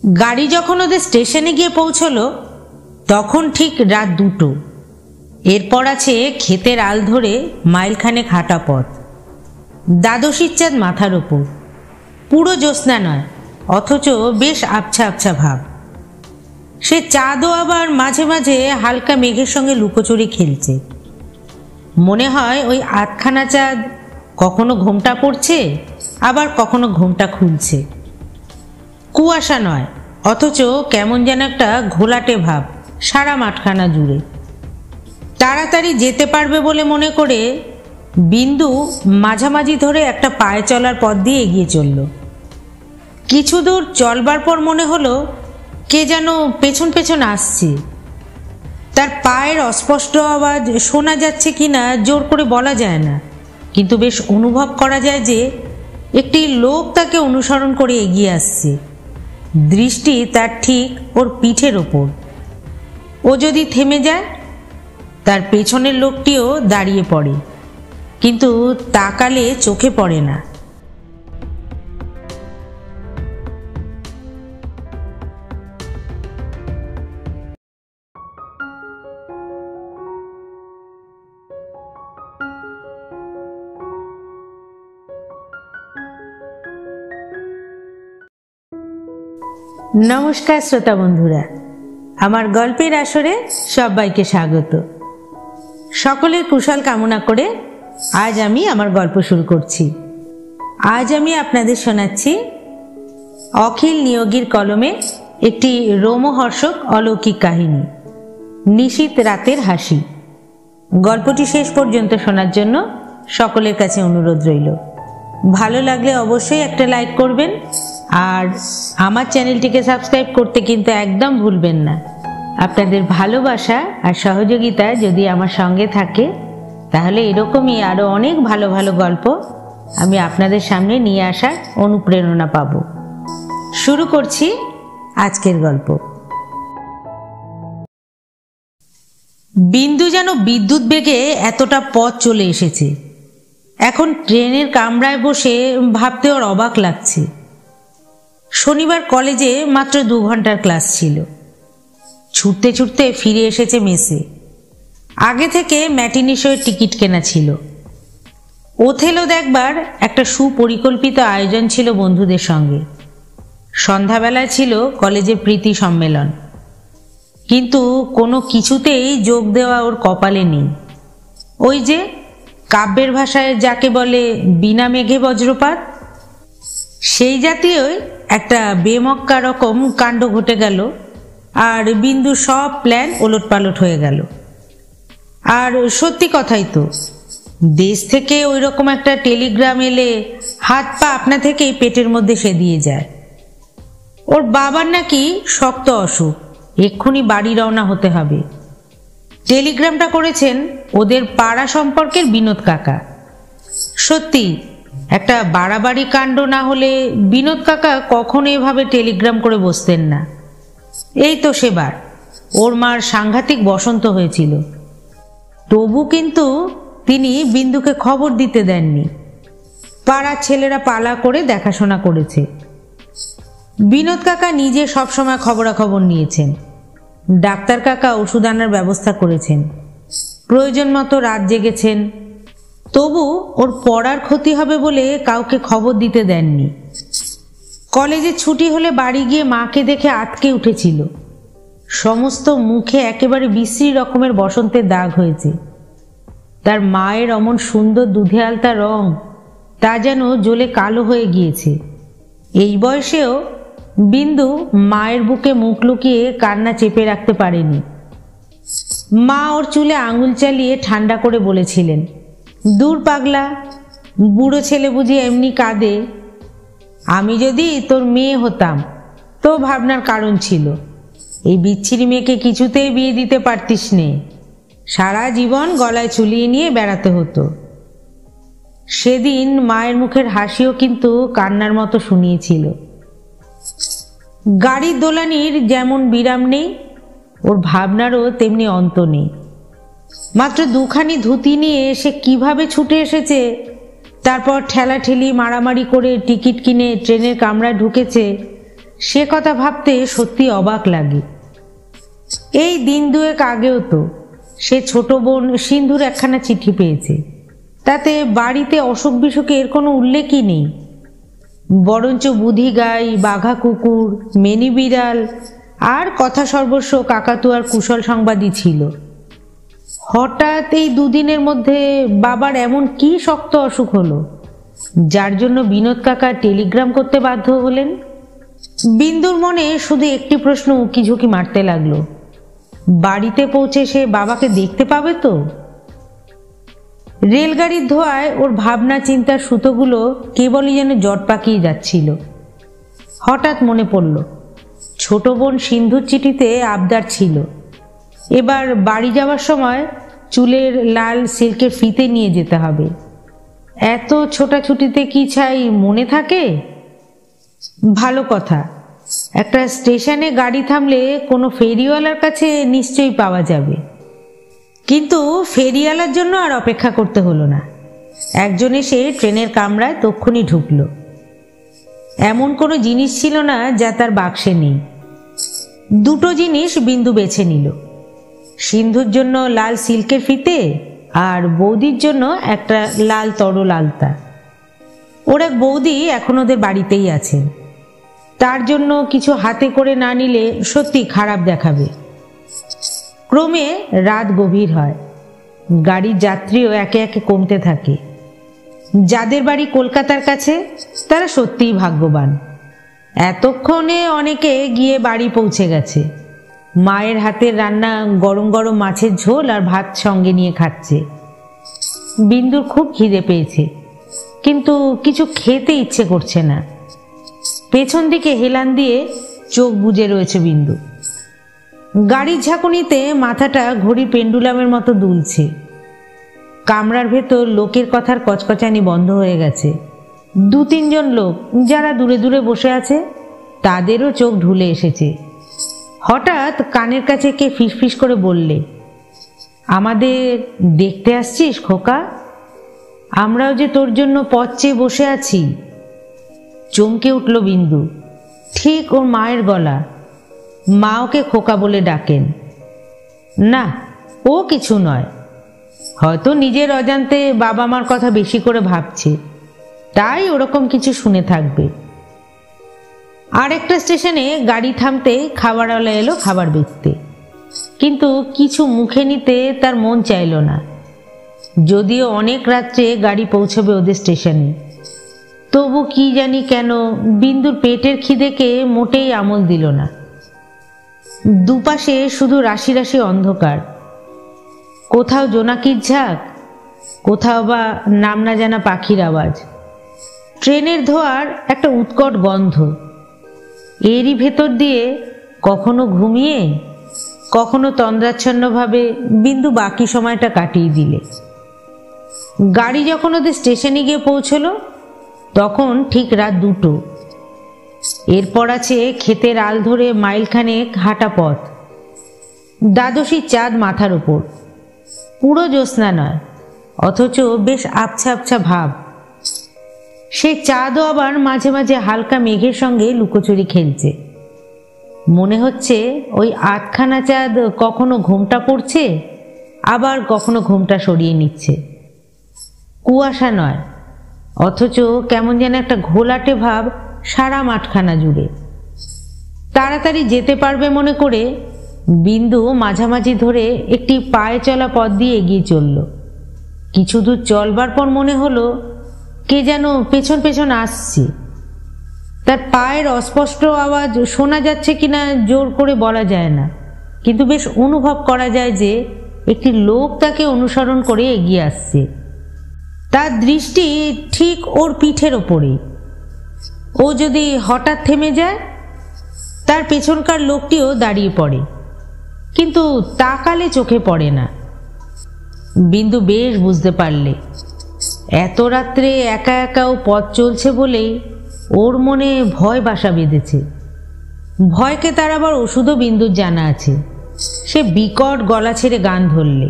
গাড়ি যখন ওদের স্টেশনে গিয়ে পৌঁছলো তখন ঠিক রাত 2টো। এরপর আছে ক্ষেতের আল ধরে মাইলখানেক হাঁটা পথ, দ্বাদশীর চাঁদ মাথার ওপর, পুরো জ্যোৎস্না নয় অথচ বেশ আবছা আবছা ভাব। সে চাঁদও আবার মাঝে মাঝে হালকা মেঘের সঙ্গে লুকোচুরি খেলছে। মনে হয় ওই আধখানা চাঁদ কখনো ঘোমটা পড়ছে আবার কখনো ঘোমটা খুলছে। কুয়াশা নয় অথচ কেমন যেন একটা ঘোলাটে ভাব সারা মাঠখানা জুড়ে। তাড়াতাড়ি যেতে পারবে বলে মনে করে বিন্দু মাঝামাঝি ধরে একটা পায়ে চলার পথ দিয়ে এগিয়ে চলল। কিছু দূর চলবার পর মনে হলো কে যেন পেছন পেছন আসছে। তার পায়ের অস্পষ্ট আওয়াজ শোনা যাচ্ছে কিনা জোর করে বলা যায় না, কিন্তু বেশ অনুভব করা যায় যে একটি লোক তাকে অনুসরণ করে এগিয়ে আসছে। দৃষ্টি তার ঠিক ওর পিঠের ওপর। ও যদি থেমে যায় তার পেছনের লোকটিও দাঁড়িয়ে পড়ে, কিন্তু তাকালে চোখে পড়ে না। নমস্কার শ্রোতা বন্ধুরা, আমার গল্পের আসরে সবাইকে স্বাগত। সকলের কুশল কামনা করে আজ আমি আমার গল্প শুরু করছি। আজ আমি আপনাদের শোনাচ্ছি অখিল নিয়োগীর কলমে একটি রোমহর্ষক অলৌকিক কাহিনী, নিশীথ রাতের হাসি। গল্পটি শেষ পর্যন্ত শোনার জন্য সকলের কাছে অনুরোধ রইল। ভালো লাগলে অবশ্যই একটা লাইক করবেন, আর আমার চ্যানেলটিকে সাবস্ক্রাইব করতে কিন্তু একদম ভুলবেন না। আপনাদের ভালোবাসা আর সহযোগিতা যদি আমার সঙ্গে থাকে তাহলে এরকমই আরও অনেক ভালো ভালো গল্প আমি আপনাদের সামনে নিয়ে আসার অনুপ্রেরণা পাব। শুরু করছি আজকের গল্প। বিন্দু যেন বিদ্যুৎ বেগে এতটা পথ চলে এসেছে। এখন ট্রেনের কামরায় বসে ভাবতে ওর অবাক লাগছে। শনিবার কলেজে মাত্র 2 ঘন্টার ক্লাস ছিল। ছুটতে ছুটতে ফিরে এসেছে মেসে। আগে থেকে ম্যাটিনি শোয়ের টিকিট কেনা ছিল। ওথেলো দেখবার একটা সুপরিকল্পিত আয়োজন ছিল বন্ধুদের সঙ্গে। সন্ধ্যাবেলায় ছিল কলেজের প্রীতি সম্মেলন, কিন্তু কোনো কিছুতেই যোগ দেওয়া ওর কপালে নেই। ওই যে কাব্যের ভাষায় যাকে বলে বিনা মেঘে বজ্রপাত, সেই জাতীয়ই একটা বেমক্কা রকম কাণ্ড ঘটে গেল, আর বিন্দু সব প্ল্যান ওলটপালট হয়ে গেল। আর সত্যি কথাই তো, দেশ থেকে ওই রকম একটা টেলিগ্রাম এলে হাত পা আপনা থেকেই পেটের মধ্যে সেদিয়ে যায়। ওর বাবার নাকি শক্ত অসুখ, এক্ষুনি বাড়ি রওনা হতে হবে। টেলিগ্রামটা করেছেন ওদের পাড়া সম্পর্কের বিনোদ কাকা। সত্যি একটা বাড়াবাড়ি কাণ্ড না হলে বিনোদ কাকা কখনো এভাবে টেলিগ্রাম করে বসতেন না। এই তো সেবার ওর মার সাংঘাতিক বসন্ত হয়েছিল, তবু কিন্তু তিনি বিন্দুকে খবর দিতে দেননি। পাড়ার ছেলেরা পালা করে দেখাশোনা করেছে। বিনোদ কাকা নিজে সবসময় খবরাখবর নিয়েছেন। ডাক্তার কাকা ওষুধ আনার ব্যবস্থা করেছেন, প্রয়োজন মতো রাত জেগেছেন। তবু ওর পড়ার ক্ষতি হবে বলে কাউকে খবর দিতে দেননি। কলেজে ছুটি হলে বাড়ি গিয়ে মাকে দেখে আটকে উঠেছিল। সমস্ত মুখে একেবারে বিশ্রী রকমের বসন্তের দাগ হয়েছে। তার মায়ের অমন সুন্দর দুধে আলতা রং তা যেন জ্বলে কালো হয়ে গিয়েছে। এই বয়সেও বিন্দু মায়ের বুকে মুখ লুকিয়ে কান্না চেপে রাখতে পারেনি। মা ওর চুলে আঙুল চালিয়ে ঠান্ডা করে বলেছিলেন, দূর পাগলা, বুড়ো ছেলে বুঝি এমনি কাঁদে। আমি যদি তোর মেয়ে হতাম তো ভাবনার কারণ ছিল। এই বিচ্ছিরি মেয়েকে কিছুতেই বিয়ে দিতে পারতিস নে, সারা জীবন গলায় ঝুলিয়ে নিয়ে বেড়াতে হতো। সেদিন মায়ের মুখের হাসিও কিন্তু কান্নার মতো শুনিয়েছিল। গাড়ির দোলানির যেমন বিরাম নেই, ওর ভাবনারও তেমনি অন্ত নেই। মাত্র 2খানি ধুতি নিয়ে সে কিভাবে ছুটে এসেছে, তারপর ঠেলাঠেলি মারামারি করে টিকিট কিনে ট্রেনের কামরায় ঢুকেছে, সে কথা ভাবতে সত্যি অবাক লাগে। এই দিন দুয়েক আগেও তো সে ছোট বোন সিন্ধুর একখানা চিঠি পেয়েছে, তাতে বাড়িতে অসুখ বিসুখের কোনো উল্লেখই নেই, বরঞ্চ বুধি গাই, বাঘা কুকুর, মেনি বিড়াল আর কথা সর্বস্ব কাকাতুয়ার কুশল সংবাদই ছিল। হঠাৎ এই দুদিনের মধ্যে বাবার এমন কি শক্ত অসুখ হলো যার জন্য বিনোদ কাকা টেলিগ্রাম করতে বাধ্য হলেন? বিন্দুর মনে শুধু একটি প্রশ্ন উকি ঝুঁকি মারতে লাগলো, বাড়িতে পৌঁছে সে বাবাকে দেখতে পাবে তো? রেলগাড়ির ধোঁয়ায় ওর ভাবনা চিন্তার সুতোগুলো কেবলই যেন জট পাকিয়ে যাচ্ছিল। হঠাৎ মনে পড়ল ছোট বোন সিন্ধুর চিঠিতে আবদার ছিল এবার বাড়ি যাওয়ার সময় চুলের লাল সিল্কের ফিতে নিয়ে যেতে হবে। এত ছোটাছুটিতে কি ছাই মনে থাকে? ভালো কথা, একটা স্টেশনে গাড়ি থামলে কোনো ফেরিওয়ালার কাছে নিশ্চয়ই পাওয়া যাবে। কিন্তু ফেরিওয়ালার জন্য আর অপেক্ষা করতে হলো না। একজন এসে ট্রেনের কামরায় তক্ষুনি ঢুকল। এমন কোনো জিনিস ছিল না যা তার বাক্সে নেই। দুটো জিনিস বিন্দু বেছে নিল, সিন্ধুর জন্য লাল সিল্কের ফিতে আর বৌদির জন্য একটা লাল তরল আলতা। ওর এক বৌদি এখন ওদের বাড়িতেই আছেন, তার জন্য কিছু হাতে করে না নিলে সত্যি খারাপ দেখাবে। ক্রমে রাত গভীর হয়, গাড়ির যাত্রীও একে একে কমতে থাকে। যাদের বাড়ি কলকাতার কাছে তারা সত্যিই ভাগ্যবান, এতক্ষণে অনেকে গিয়ে বাড়ি পৌঁছে গেছে। মায়ের হাতের রান্না গরম গরম মাছের ঝোল আর ভাত সঙ্গে নিয়ে খাচ্ছে। বিন্দুর খুব খিদে পেয়েছে, কিন্তু কিছু খেতে ইচ্ছে করছে না। পেছন দিকে হেলান দিয়ে চোখ বুজে রয়েছে বিন্দু। গাড়ির ঝাঁকুনিতে মাথাটা ঘড়ির পেন্ডুলামের মতো দুলছে। কামরার ভেতর লোকের কথার কচকচানি বন্ধ হয়ে গেছে। দু তিনজন লোক যারা দূরে দূরে বসে আছে তাদেরও চোখ ঢুলে এসেছে। হঠাৎ কানের কাছে কে ফিসফিস করে বললে, আমাদের দেখতে আসছিস খোকা? আমরাও যে তোর জন্য পথ চেয়ে বসে আছি। চমকে উঠল বিন্দু। ঠিক ওর মায়ের গলা। মা ওকে খোকা বলে ডাকেন। না, ও কিছু নয়, হয়তো নিজের অজান্তে বাবা মার কথা বেশি করে ভাবছে, তাই ওরকম কিছু শুনে থাকবে। আরেকটা স্টেশনে গাড়ি থামতে খাবারওয়ালা এলো খাবার বেচতে, কিন্তু কিছু মুখে নিতে তার মন চাইল না। যদিও অনেক রাত্রে গাড়ি পৌঁছবে ওদের স্টেশনে, তবু কি জানি কেন বিন্দুর পেটের খিদেকে মোটেই আমল দিল না। দুপাশে শুধু রাশি রাশি অন্ধকার, কোথাও জোনাকির ঝাঁক, কোথাও বা নাম না জানা পাখির আওয়াজ, ট্রেনের ধোঁয়ার একটা উৎকট গন্ধ। এরই ভেতর দিয়ে কখনো ঘুমিয়ে কখনো তন্দ্রাচ্ছন্নভাবে বিন্দু বাকি সময়টা কাটিয়ে দিলে। গাড়ি যখন ওদের স্টেশনে গিয়ে পৌঁছলো তখন ঠিক রাত 2টো। এরপর আছে ক্ষেতের আল ধরে মাইলখানেক হাঁটা পথ। দ্বাদশীর চাঁদ মাথার ওপর, পুরো জ্যোৎস্না নয়, অথচ বেশ আবছা আবছা ভাব। সেই চাঁদও আবার মাঝে মাঝে হালকা মেঘের সঙ্গে লুকোচুরি খেলছে। মনে হচ্ছে ওই 8খানা চাঁদ কখনো ঘোমটা পড়ছে, আবার কখনো ঘোমটা সরিয়ে নিচ্ছে। কুয়াশা নয়, অথচ কেমন যেন একটা ঘোলাটে ভাব সারা মাঠখানা জুড়ে। তাড়াতাড়ি যেতে পারবে মনে করে বিন্দু মাঝামাঝি ধরে একটি পায়ে চলা পথ দিয়ে এগিয়ে চলল। কিছু দূর চলবার পর মনে হলো কে যেন পেছন পেছন আসছে। তার পায়ের অস্পষ্ট আওয়াজ শোনা যাচ্ছে কিনা জোর করে বলা যায় না, কিন্তু বেশ অনুভব করা যায় যে একটি লোক তাকে অনুসরণ করে এগিয়ে আসছে। তার দৃষ্টি ঠিক ওর পিঠের ওপরে। ও যদি হঠাৎ থেমে যায়, তার পেছনকার লোকটিও দাঁড়িয়ে পড়ে, কিন্তু তাকালে চোখে পড়ে না। বিন্দু বেশ বুঝতে পারলে এত রাত্রে একা একা ও পথ চলছে বলেই ওর মনে ভয় বাসা বেঁধেছে। ভয়কে তার আবার ওষুধও বিন্দুর জানা আছে। সে বিকট গলা ছেড়ে গান ধরলে।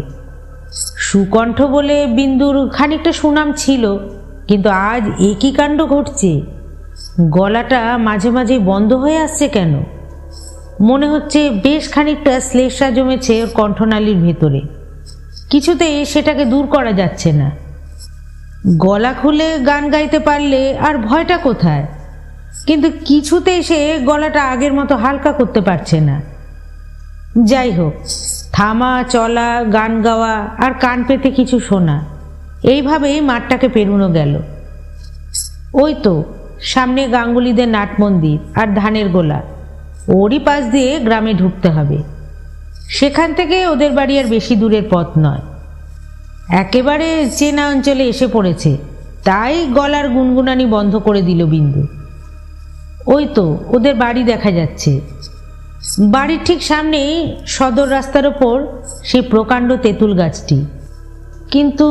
সুকণ্ঠ বলে বিন্দুর খানিকটা সুনাম ছিল, কিন্তু আজ একই কাণ্ড ঘটছে। গলাটা মাঝে মাঝে বন্ধ হয়ে আসছে কেন? মনে হচ্ছে বেশ খানিকটা শ্লেষা জমেছে ওর কণ্ঠনালীর ভেতরে, কিছুতেই সেটাকে দূর করা যাচ্ছে না। গলা খুলে গান গাইতে পারলে আর ভয়টা কোথায়, কিন্তু কিছুতেই সে গলাটা আগের মতো হালকা করতে পারছে না। যাই হোক, থামা চলা, গান গাওয়া আর কান পেতে কিছু শোনা, এইভাবেই মাঠটাকে পেরোনো গেল। ওই তো সামনে গাঙ্গুলিদের নাট মন্দির আর ধানের গোলা, ওরই পাশ দিয়ে গ্রামে ঢুকতে হবে। সেখান থেকে ওদের বাড়ি আর বেশি দূরের পথ নয়, একেবারে চেনা অঞ্চলে এসে পড়েছে। তাই গলার গুনগুনানি বন্ধ করে দিল বিন্দু। ওই তো ওদের বাড়ি দেখা যাচ্ছে। বাড়ির ঠিক সামনেই সদর রাস্তার ওপর সেই প্রকাণ্ড তেঁতুল গাছটি, কিন্তু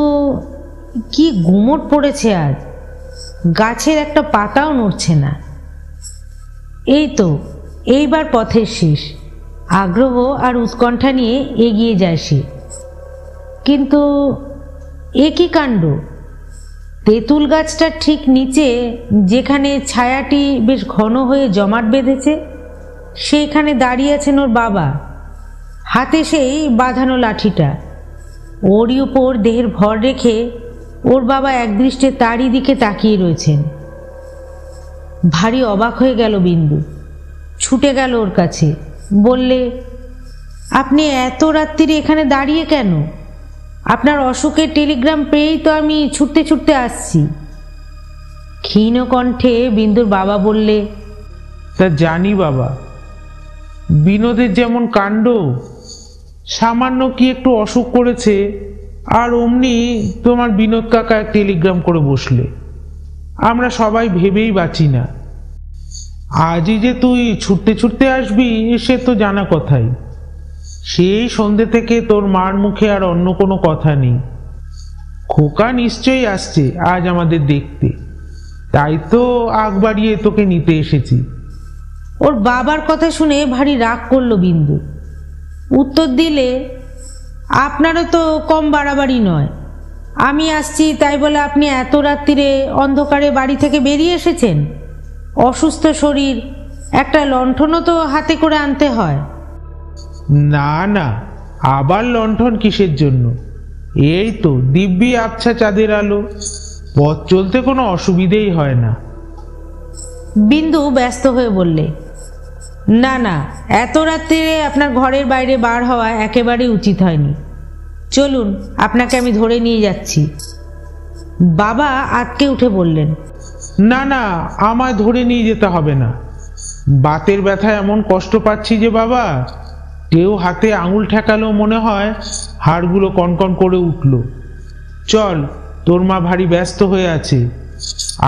কি গুমট পড়েছে আজ, গাছের একটা পাতাও নড়ছে না। এই তো এইবার পথের শেষ। আগ্রহ আর উৎকণ্ঠা নিয়ে এগিয়ে যায় সে। কিন্তু এ কি কাণ্ড! তেঁতুল গাছটার ঠিক নিচে, যেখানে ছায়াটি বেশ ঘন হয়ে জমাট বেঁধেছে, সেইখানে দাঁড়িয়ে আছেন ওর বাবা, হাতে সেই বাঁধানো লাঠিটা। ওরই উপর দেহের ভর রেখে ওর বাবা একদৃষ্টে তারই দিকে তাকিয়ে রয়েছেন। ভারী অবাক হয়ে গেল বিন্দু, ছুটে গেল ওর কাছে, বললে, আপনি এত রাত্রিরে এখানে দাঁড়িয়ে কেন? আপনার অসুখের টেলিগ্রাম পেয়েই তো আমি ছুটতে ছুটতে আসছি। ক্ষীণ কণ্ঠে বিন্দুর বাবা বললে, তা জানি বাবা, বিনোদের যেমন কাণ্ড, সামান্য কি একটু অসুখ করেছে আর অমনি তোমার বিনোদ কাকা টেলিগ্রাম করে বসলে। আমরা সবাই ভেবেই বাঁচি না। আজই যে তুই ছুটতে ছুটতে আসবি সে তো জানা কথাই। সেই সন্ধ্যে থেকে তোর মার মুখে আর অন্য কোনো কথা নেই। খোকা নিশ্চয়ই আসছে আজ আমাদের দেখতে, তাই তো আগ বাড়িয়ে তোকে নিতে এসেছি। ওর বাবার কথা শুনে ভারী রাগ করলো বিন্দু। উত্তর দিলে, আপনারও তো কম বাড়াবাড়ি নয়। আমি আসছি তাই বলে আপনি এত রাত্রিরে অন্ধকারে বাড়ি থেকে বেরিয়ে এসেছেন? অসুস্থ শরীর, একটা লণ্ঠনও তো হাতে করে আনতে হয়। না না, আবার লণ্ঠন কিসের জন্য? এই তো দিব্যি আবছা চাঁদের আলো, পথ চলতে কোনো অসুবিধেই হয় না। বিন্দু ব্যস্ত হয়ে বললে, না না, এত রাত্রিরে আপনার ঘরের বাইরে বার হওয়া একেবারেই উচিত হয়নি। চলুন, আপনাকে আমি ধরে নিয়ে যাচ্ছি। বাবা আটকে উঠে বললেন, না না, আমায় ধরে নিয়ে যেতে হবে না। বাতের ব্যথায় এমন কষ্ট পাচ্ছি যে বাবা, কেউ হাতে আঙুল ঠেকালো মনে হয় হাড়গুলো কনকন করে উঠল। চল, তোর মা ভারী ব্যস্ত হয়ে আছে।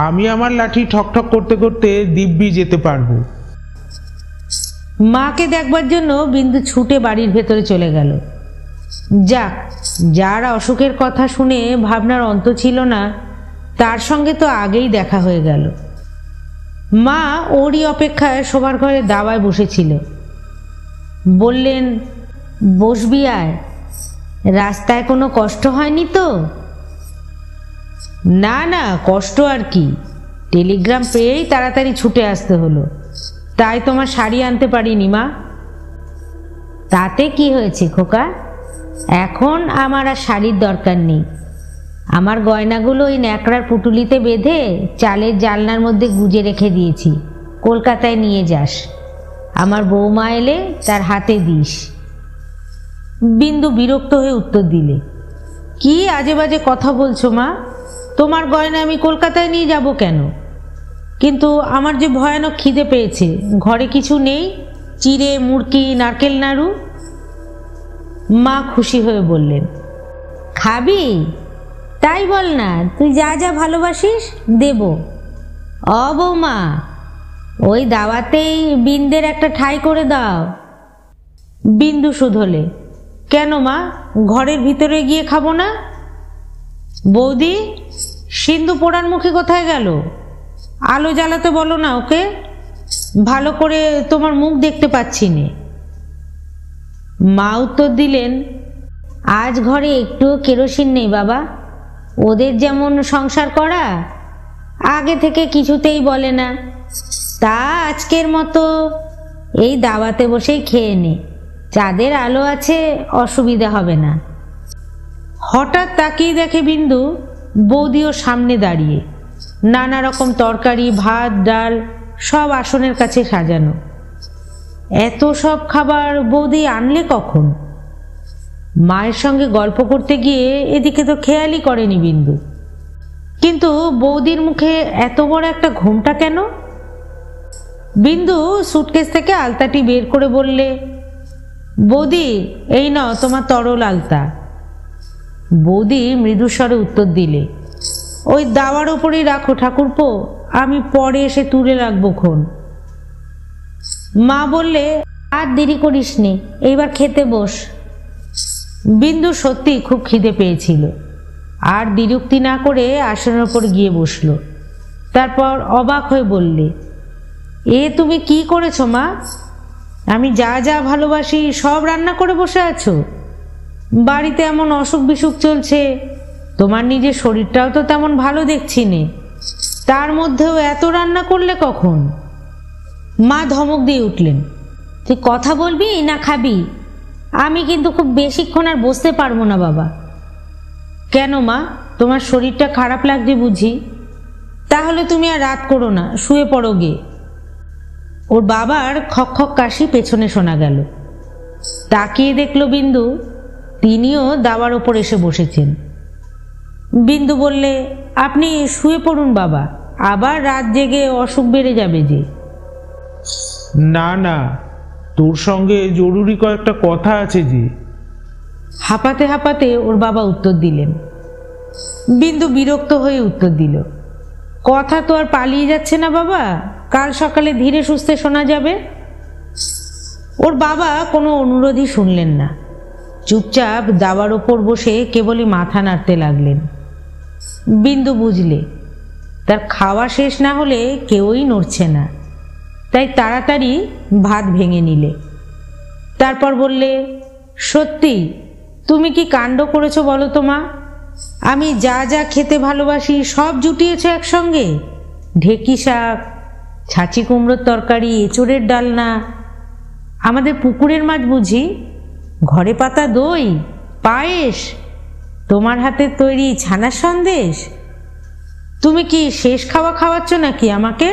আমি আমার লাঠি ঠকঠক করতে করতে দিব্যি যেতে পারবো। মাকে দেখবার জন্য বিন্দু ছুটে বাড়ির ভেতরে চলে গেল। যাক, যার অসুখের কথা শুনে ভাবনার অন্ত ছিল না, তার সঙ্গে তো আগেই দেখা হয়ে গেল। মা ওরই অপেক্ষায় শোবার ঘরে দাওয়ায় বসেছিল। বললেন, বসবি আয়, রাস্তায় কোনো কষ্ট হয়নি তো? না না, কষ্ট আর কি, টেলিগ্রাম পেয়েই তাড়াতাড়ি ছুটে আসতে হলো, তাই তোমার শাড়ি আনতে পারিনি মা। তাতে কি হয়েছে খোকা, এখন আমার আর শাড়ির দরকার নেই। আমার গয়নাগুলো ওই ন্যাকড়ার পুটুলিতে বেঁধে চালের জালনার মধ্যে গুজে রেখে দিয়েছি, কলকাতায় নিয়ে যাস। আমার বৌমা এলে তার হাতে দিস। বিন্দু বিরক্ত হয়ে উত্তর দিলে, কি আজে বাজে কথা বলছো মা? তোমার গয়না আমি কলকাতায় নিয়ে যাব কেন? কিন্তু আমার যে ভয়ানক খিদে পেয়েছে, ঘরে কিছু নেই, চিড়ে মুড়কি নারকেল নাড়ু। মা খুশি হয়ে বললেন, খাবি? তাই বল না, তুই যা যা ভালোবাসিস দেব। অ বৌমা, ওই দাওয়াতেই বিন্দের একটা ঠাঁই করে দাও। বিন্দু শুধলে, কেন মা, ঘরের ভিতরে গিয়ে খাবো না? বৌদি, সিন্ধু পোড়ার মুখে কোথায় গেল? আলো জ্বালাতে বলো না ওকে, ভালো করে তোমার মুখ দেখতে পাচ্ছি নে। মা উত্তর দিলেন, আজ ঘরে একটুও কেরোসিন নেই বাবা। ওদের যেমন সংসার করা, আগে থেকে কিছুতেই বলে না, তা আজকের মতো এই দাওয়াতে বসেই খেয়ে নে, চাঁদের আলো আছে, অসুবিধা হবে না। হঠাৎ তাকিয়ে দেখে বিন্দু বৌদিও সামনে দাঁড়িয়ে, নানা রকম তরকারি, ভাত, ডাল সব আসনের কাছে সাজানো। এত সব খাবার বৌদি আনলে কখন? মায়ের সঙ্গে গল্প করতে গিয়ে এদিকে তো খেয়ালই করেনি বিন্দু। কিন্তু বৌদির মুখে এত বড় একটা ঘোমটা কেন? বিন্দু সুটকেস থেকে আলতাটি বের করে বললে, বৌদি এই নাও তোমার তরল আলতা। বৌদি মৃদুস্বরে উত্তর দিলে, ওই দাওয়ার ওপরেই রাখো ঠাকুরপো, আমি পরে এসে তুলে রাখবো খন। মা বললে, আর দেরি করিস নে, এইবার খেতে বস। বিন্দু সত্যি খুব খিদে পেয়েছিল, আর বিরক্তি না করে আসনের ওপর গিয়ে বসল। তারপর অবাক হয়ে বললে, এ তুমি কি করেছো মা? আমি যা যা ভালোবাসি সব রান্না করে বসে আছো। বাড়িতে এমন অসুখ বিসুখ চলছে, তোমার নিজের শরীরটাও তো তেমন ভালো দেখছি নে, তার মধ্যেও এত রান্না করলে কখন? মা ধমক দিয়ে উঠলেন, তুই কথা বলবি না খাবি? আমি কিন্তু খুব বেশিক্ষণ আর বসতে পারবো না বাবা। কেন মা, তোমার শরীরটা খারাপ লাগছে বুঝি? তাহলে তুমি আর রাত করো না, শুয়ে পড়ো গে। ওর বাবার খক খক কাশি পেছনে শোনা গেল। তাকিয়ে দেখলো বিন্দু, তিনিও দাওয়ার ওপর এসে বসেছেন। বিন্দু বললে, আপনি শুয়ে পড়ুন বাবা, আবার রাত জেগে অসুখ বেড়ে যাবে যে। না না, তোর সঙ্গে জরুরি কয়েকটা কথা আছে যে। হাঁপাতে হাঁপাতে ওর বাবা উত্তর দিলেন। বিন্দু বিরক্ত হয়ে উত্তর দিল, কথা তো আর পালিয়ে যাচ্ছে না বাবা, কাল সকালে ধীরে সুস্থে শোনা যাবে। ওর বাবা কোনো অনুরোধই শুনলেন না, চুপচাপ দাওয়ার ওপর বসে কেবলই মাথা নাড়তে লাগলেন। বিন্দু বুঝলে তার খাওয়া শেষ না হলে কেউই নড়ছে না, তাই তাড়াতাড়ি ভাত ভেঙে নিলে। তারপর বললে, সত্যি তুমি কি কাণ্ড করেছো বলো তো মা? আমি যা যা খেতে ভালোবাসি সব জুটিয়েছো একসঙ্গে। ঢেঁকি শাক, ছাঁচি কুমড়োর তরকারি, এঁচোড়ের ডালনা, আমাদের পুকুরের মাছ বুঝি, ঘরে পাতা দই, পায়েস, তোমার হাতের তৈরি ছানার সন্দেশ। তুমি কি শেষ খাওয়া খাওয়াচ্ছ নাকি আমাকে?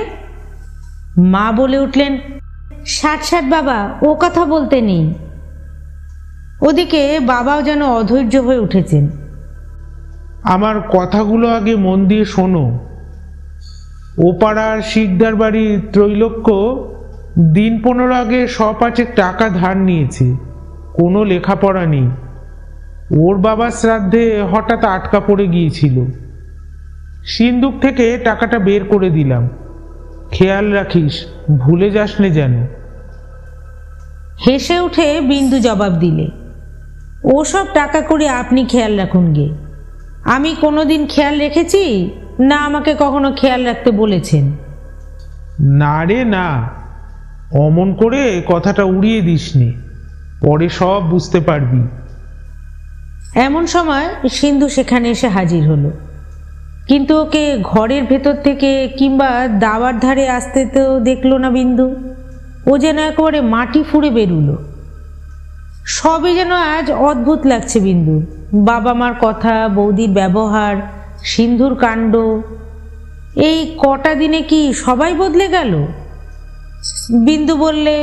মা বলে উঠলেন, ষাট ষাট বাবা, ও কথা বলতে নেই। ওদিকে বাবাও যেন অধৈর্য হয়ে উঠেছেন। আমার কথাগুলো আগে মন দিয়ে শোনো। ও পাড়ার শিকদার বাড়ির ত্রৈলোক্য দিন 15 আগে 100 টাকা ধার নিয়েছে, কোনো লেখাপড়া নেই। ওর বাবার শ্রাদ্ধে হঠাৎ আটকা পড়ে গিয়েছিল, সিন্দুক থেকে টাকাটা বের করে দিলাম, খেয়াল রাখিস, ভুলে যাস নে যেন। হেসে উঠে বিন্দু জবাব দিলে, ওসব টাকা করে আপনি খেয়াল রাখুন গে, আমি কোনোদিন খেয়াল রেখেছি না আমাকে কখনো খেয়াল রাখতে বলেছেন? না রে না, অমন করে কথাটা উড়িয়ে দিসনি, পরে সব বুঝতে পারবি। এমন সময় সিন্ধু সেখানে এসে হাজির হলো, কিন্তু ওকে ঘরের ভেতর থেকে কিংবা দাওয়ার ধারে আসতে তো দেখলো না বিন্দু। ও যেন একেবারে মাটি ফুঁড়ে বেরুলো। সবই যেন আজ অদ্ভুত লাগছে বিন্দু। বাবা মার কথা, বৌদির ব্যবহার, সিন্ধুর কাণ্ড, এই কটা দিনে কি সবাই বদলে গেল? বিন্দু বললে,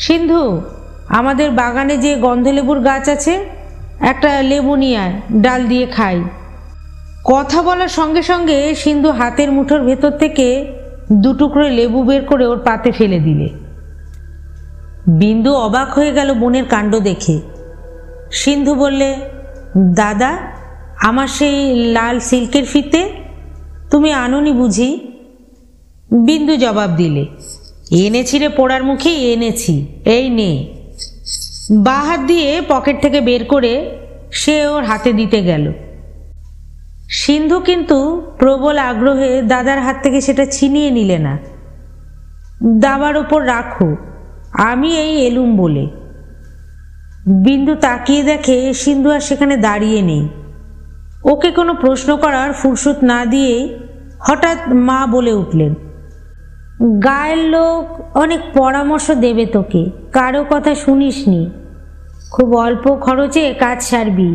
সিন্ধু, আমাদের বাগানে যে গন্ধলেবুর গাছ আছে, একটা লেবু নিয়ে আয়, ডাল দিয়ে খাই। কথা বলার সঙ্গে সঙ্গে সিন্ধু হাতের মুঠোর ভেতর থেকে 2 টুকরো লেবু বের করে ওর পাতে ফেলে দিলে। বিন্দু অবাক হয়ে গেল বোনের কাণ্ড দেখে। সিন্ধু বললে, দাদা, আমার সেই লাল সিল্কের ফিতে তুমি আনোনি বুঝি? বিন্দু জবাব দিলে, এনেছি রে পোড়ার মুখে, এনেছি, এই নে। বাঁ হাত দিয়ে পকেট থেকে বের করে সে ওর হাতে দিতে গেল। সিন্ধু কিন্তু প্রবল আগ্রহে দাদার হাত থেকে সেটা ছিনিয়ে নিলে না। দাবার ওপর রাখো, আমি এই এলুম বলে। বিন্দু তাকিয়ে দেখে সিন্ধু আর সেখানে দাঁড়িয়ে নেই। ওকে কোনো প্রশ্ন করার ফুরসত না দিয়ে হঠাৎ মা বলে উঠলেন, গায়ের লোক অনেক পরামর্শ দেবে তোকে, কারো কথা শুনিসনি, খুব অল্প খরচে কাজ সারবি,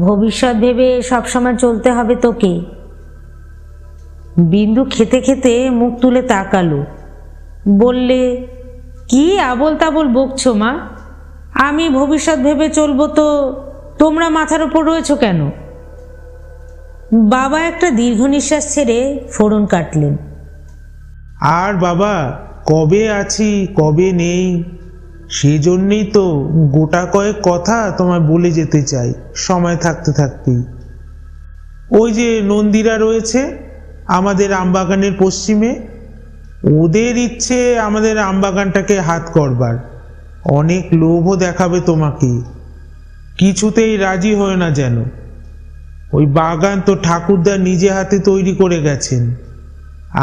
ভবিষ্যৎ ভেবে সবসময় চলতে হবে তোকে। বিন্দু খেতে খেতে মুখ তুলে তাকালো, বললে, কি আবোল তাবোল বকছো মা? আমি ভবিষ্যৎ ভেবে চলবো তো তোমরা মাথার উপর রয়েছো কেন? বাবা একটা দীর্ঘ নিঃশ্বাস ছেড়ে ফোড়ন কাটলেন। আর বাবা, কবে আছি কবে নেই, সেজন্যই তো গোটা কয়েক কথা তোমায় বলে যেতে চাই সময় থাকতে থাকতেই। ওই যে নন্দীরা রয়েছে আমাদের আমবাগানের পশ্চিমে, ওদের ইচ্ছে আমাদের আমবাগানটাকে হাত করবার, অনেক লোভও দেখাবে তোমাকে, কিছুতেই রাজি হয় না যেন। ওই বাগান তো ঠাকুরদা নিজে হাতে তৈরি করে গেছেন।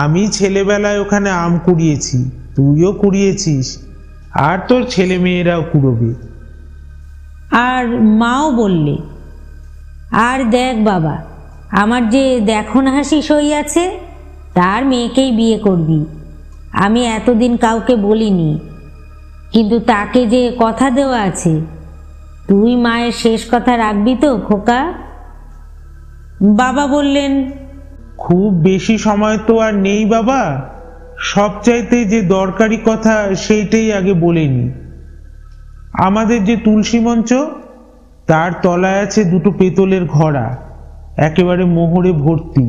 আমি ছেলেবেলায় ওখানে আম কুড়িয়েছি, তুইও কুড়িয়েছিস, আর তোর ছেলে মেয়েরাও কুড়োবে। আর মাও বললে, আর দেখ বাবা, আমার যে দেখুন হাসি সই আছে, তার মেয়েকেই বিয়ে করবি। আমি এতদিন কাউকে বলিনি, কিন্তু তাকে যে কথা দেওয়া আছে, তুই মায়ের শেষ কথা রাখবি তো খোকা? বাবা বললেন, খুব বেশি সময় তো আর নেই বাবা, সবচাইতে যে দরকারি কথা সেইটাই আগে বলে নি। আমাদের যে তুলসী মঞ্চ, তার তলায় আছে দুটো পেতলের ঘড়া, একেবারে মোহরে ভর্তি।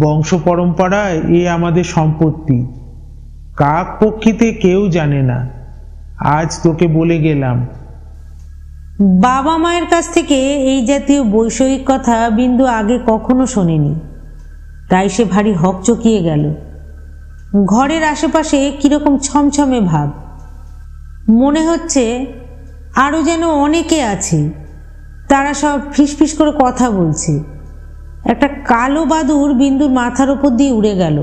বংশ পরম্পরায় এ আমাদের সম্পত্তি, কাক পক্ষীতে কেউ জানে না, আজ তোকে বলে গেলাম। বাবা মায়ের কাছ থেকে এই জাতীয় বৈষয়িক কথা বিন্দু আগে কখনো শোনেনি, তাই সে ভারী হকচকিয়ে গেল। ঘরের আশেপাশে কিরকম ছমছমে ভাব, মনে হচ্ছে আরো যেন অনেকে আছে, তারা সব ফিসফিস করে কথা বলছে। একটা কালো বাদুড় বিন্দুর মাথার উপর দিয়ে উড়ে গেল।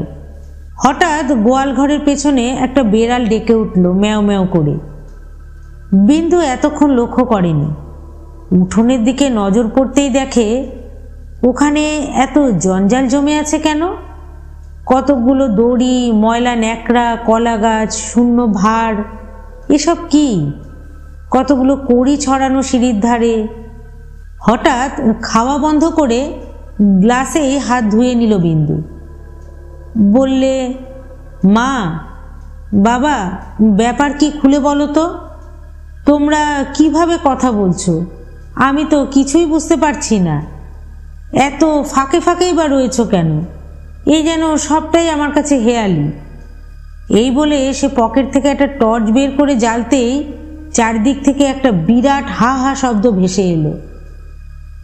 হঠাৎ গোয়াল ঘরের পেছনে একটা বেড়াল ডেকে উঠল ম্যাও ম্যাও করে। বিন্দু এতক্ষণ লক্ষ্য করেনি, উঠোনের দিকে নজর পড়তেই দেখে ওখানে এত জঞ্জাল জমে আছে কেন? কতগুলো দড়ি, ময়লা ন্যাকড়া, কলা গাছ, শূন্য ভার, এসব কি? কতগুলো কড়ি ছড়ানো সিঁড়ির ধারে। হঠাৎ খাওয়া বন্ধ করে গ্লাসে হাত ধুয়ে নিল বিন্দু। বললে, মা, বাবা, ব্যাপার কি খুলে বলো তো? তোমরা কিভাবে কথা বলছো? আমি তো কিছুই বুঝতে পারছি না। এত ফাঁকে ফাঁকেই বা রয়েছো কেন? এই যেন সবটাই আমার কাছে হেয়ালি। এই বলে সে পকেট থেকে একটা টর্চ বের করে জ্বালতেই চারদিক থেকে একটা বিরাট হা হা শব্দ ভেসে এলো।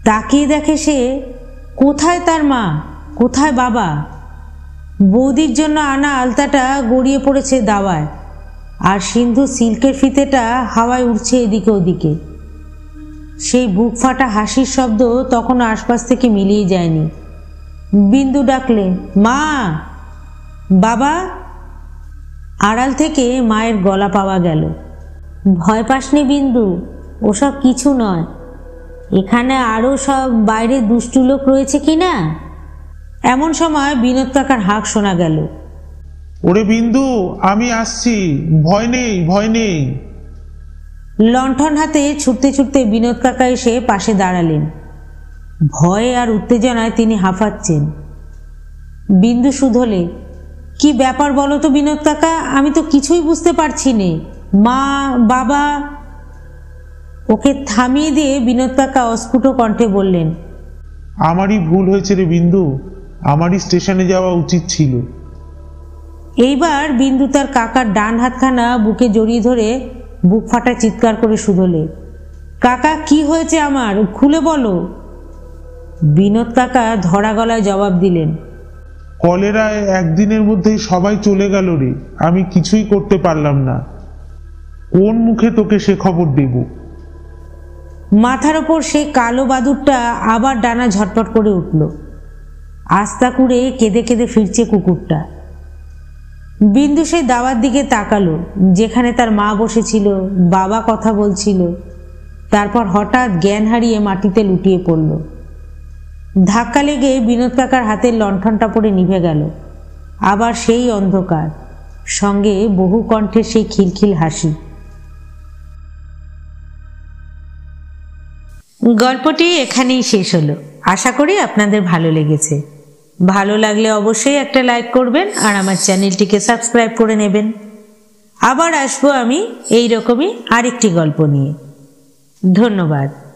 তাকিয়ে দেখে সে, কোথায় তার মা, কোথায় বাবা? বৌদির জন্য আনা আলতাটা গড়িয়ে পড়েছে দাওয়ায়, আর সিন্ধু সিল্কের ফিতেটা হাওয়ায় উড়ছে এদিকে ওদিকে। সেই বুক ফাটা হাসির শব্দ তখনও আশপাশ থেকে মিলিয়ে যায়নি। বিন্দু ডাকলে, মা, বাবা। আড়াল থেকে মায়ের গলা পাওয়া গেল। ভয় পাসনি বিন্দু, ওসব কিছু নয়। এখানে আরও সব বাইরে দুষ্টু লোক রয়েছে কি না? এমন সময় বিনোদ কাকার হাঁক শোনা গেল। ওরে বিন্দু, আমি আসছি, ভয় নেই, ভয় নেই। লণ্ঠন হাতে ছুটতে ছুটতে বিনোদ কাকা এসে পাশে দাঁড়ালেন। ভয়ে আর উত্তেজনায় তিনি হাঁফাচ্ছেন। বিন্দু শুধলে, কি ব্যাপার বলো তো বিনোদ কাকা, আমি তো কিছুই বুঝতে পারছি নে। মা, বাবা। ওকে থামিয়ে দিয়ে বিনোদ কাকা অস্ফুট কণ্ঠে বললেন, আমারই ভুল হয়েছে রে বিন্দু, আমারই স্টেশনে যাওয়া উচিত ছিল। এইবার বিন্দু তার কাকার ডান হাতখানা বুকে জড়িয়ে ধরে বুক ফাটা চিৎকার করে শুধলে, কাকা, কি হয়েছে আমার, খুলে বলো। বিনোদ কাকা ধরা গলায় জবাব দিলেন, কলেরায় একদিনের মধ্যেই সবাই চলে গেল রে, আমি কিছুই করতে পারলাম না। কোন মুখে তোকে সে খবর দেব? মাথার ওপর সেই কালো বাদুরটা আবার ডানা ঝটপট করে উঠল। আস্তা কুড়ে কেঁদে কেঁদে ফিরছে কুকুরটা। বিন্দু সেই দাওয়ার দিকে তাকালো, যেখানে তার মা বসেছিল, বাবা কথা বলছিল। তারপর হঠাৎ জ্ঞান হারিয়ে মাটিতে লুটিয়ে পড়ল। ধাক্কা লেগে বিনোদ কাকার হাতের লণ্ঠনটা পড়ে নিভে গেল। আবার সেই অন্ধকার, সঙ্গে বহু কণ্ঠের সেই খিলখিল হাসি। গল্পটি এখানেই শেষ হলো। আশা করি আপনাদের ভালো লেগেছে। ভালো লাগলে অবশ্যই একটা লাইক করবেন আর আমার চ্যানেলটিকে সাবস্ক্রাইব করে নেবেন। আবার আসবো আমি এই রকমই আরেকটি গল্প নিয়ে। ধন্যবাদ।